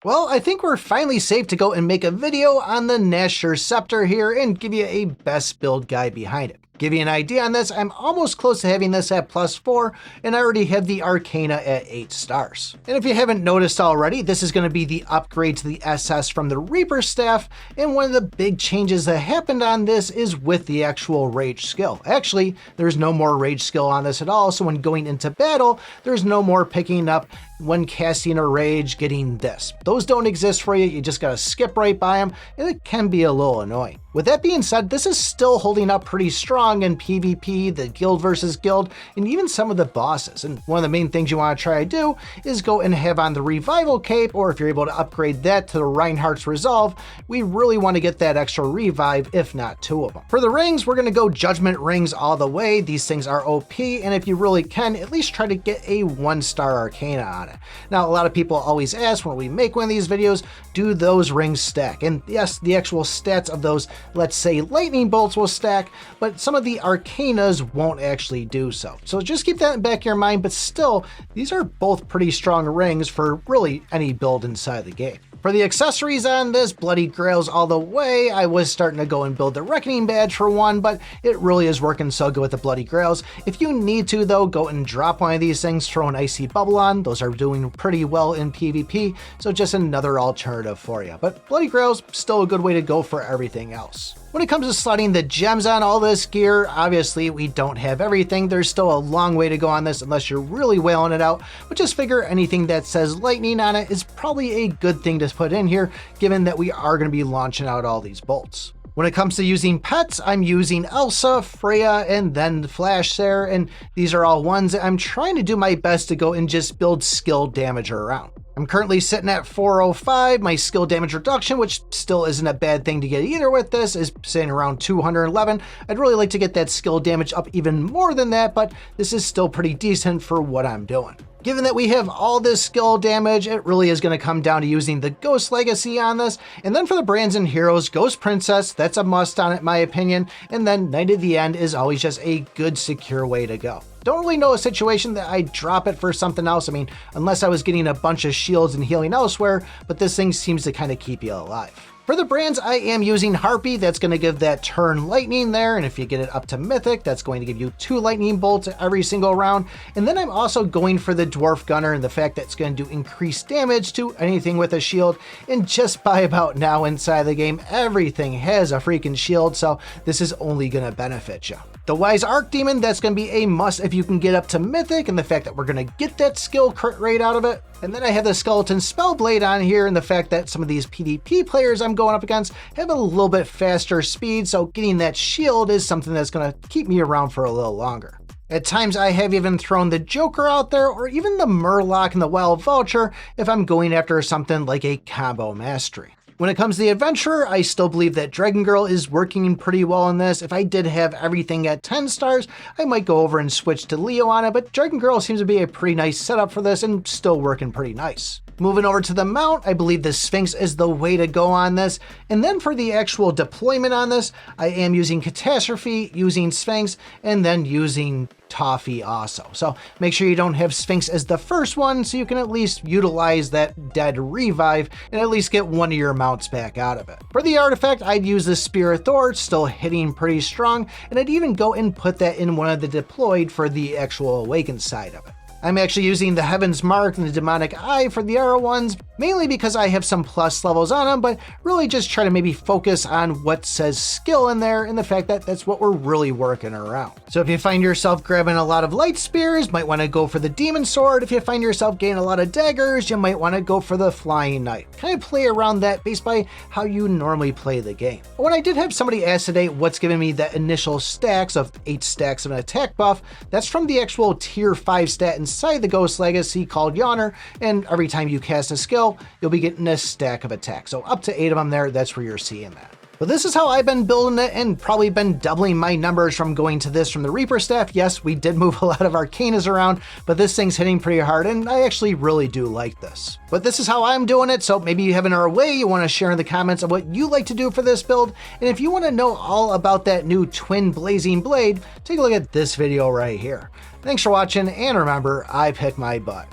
Well, I think we're finally safe to go and make a video on the NASHIR Scepter here and give you a best build guide behind it. Give you an idea on this, I'm almost close to having this at +4, and I already have the Arcana at 8 stars. And if you haven't noticed already, this is going to be the upgrade to the SS from the Reaper staff, and one of the big changes that happened on this is with the actual rage skill. Actually, there's no more rage skill on this at all, so when going into battle, there's no more picking up when casting a rage, getting this. Those don't exist for you, you just gotta skip right by them, and it can be a little annoying. With that being said, this is still holding up pretty strong in PvP, the guild versus guild, and even some of the bosses. And one of the main things you want to try to do is go and have on the Revival Cape, or if you're able to upgrade that to the Reinhardt's Resolve, we really want to get that extra revive, if not 2 of them. For the rings, we're going to go Judgment Rings all the way. These things are OP, and if you really can, at least try to get a 1-star Arcana on it. Now, a lot of people always ask when we make one of these videos, do those rings stack? And yes, the actual stats of those, let's say lightning bolts, will stack, but some of the Arcanas won't actually do so. So just keep that in the back of your mind, but still, these are both pretty strong rings for really any build inside the game. For the accessories on this, Bloody Grails all the way. I was starting to go and build the Reckoning Badge for one, but it really is working so good with the Bloody Grails. If you need to though, go and drop one of these things, throw an Icy Bubble on. Those are doing pretty well in PvP, so just another alternative for you. But Bloody Grails, still a good way to go for everything else. When it comes to slotting the gems on all this gear, obviously we don't have everything. There's still a long way to go on this unless you're really wailing it out, but just figure anything that says lightning on it is probably a good thing to put in here, given that we are going to be launching out all these bolts. When it comes to using pets, I'm using Elsa, Freya, and then Flash there, and these are all ones that I'm trying to do my best to go and just build skill damage around. I'm currently sitting at 405. My skill damage reduction, which still isn't a bad thing to get either with this, is sitting around 211. I'd really like to get that skill damage up even more than that, but this is still pretty decent for what I'm doing. Given that we have all this skill damage, it really is going to come down to using the Ghost Legacy on this. And then for the brands and heroes, Ghost Princess, that's a must on it in my opinion. And then Knight of the End is always just a good, secure way to go. Don't really know a situation that I'd drop it for something else. I mean, unless I was getting a bunch of shields and healing elsewhere, but this thing seems to kind of keep you alive. For the brands, I am using Harpy. That's going to give that turn lightning there, and if you get it up to Mythic, that's going to give you 2 lightning bolts every single round. And then I'm also going for the Dwarf Gunner and the fact that it's going to do increased damage to anything with a shield. And just by about now inside the game, everything has a freaking shield, so this is only going to benefit you. The Wise Archdemon, that's going to be a must if you can get up to Mythic, and the fact that we're going to get that skill crit rate out of it. And then I have the Skeleton Spellblade on here, and the fact that some of these PvP players I'm going up against have a little bit faster speed, so getting that shield is something that's going to keep me around for a little longer. At times I have even thrown the Joker out there, or even the Murloc and the Wild Vulture if I'm going after something like a combo mastery. When it comes to the Adventurer, I still believe that Dragon Girl is working pretty well in this. If I did have everything at 10 stars, I might go over and switch to Leo on it, but Dragon Girl seems to be a pretty nice setup for this and still working pretty nice. Moving over to the mount, I believe the Sphinx is the way to go on this. And then for the actual deployment on this, I am using Catastrophe, using Sphinx, and then using Toffee also. So make sure you don't have Sphinx as the first one, so you can at least utilize that dead revive and at least get one of your mounts back out of it. For the artifact, I'd use the Spear of Thor, still hitting pretty strong, and I'd even go and put that in one of the deployed for the actual awakened side of it. I'm actually using the Heaven's Mark and the Demonic Eye for the arrow ones, mainly because I have some plus levels on them, but really just try to maybe focus on what says skill in there and the fact that that's what we're really working around. So if you find yourself grabbing a lot of light spears, might want to go for the Demon Sword. If you find yourself getting a lot of daggers, you might want to go for the Flying Knight. Kind of play around that based by how you normally play the game. When I did have somebody ask today what's giving me that initial stacks of 8 stacks of an attack buff, that's from the actual tier 5 stat inside the Ghost Legacy called Yawner, and every time you cast a skill, you'll be getting a stack of attack. So up to 8 of them there, that's where you're seeing that. But this is how I've been building it and probably been doubling my numbers from going to this from the Reaper staff. Yes, we did move a lot of Arcanas around, but this thing's hitting pretty hard and I actually really do like this. But this is how I'm doing it, so maybe you have another way you want to share in the comments of what you like to do for this build. And if you want to know all about that new twin blazing blade, take a look at this video right here. Thanks for watching, and remember, I pick my butt.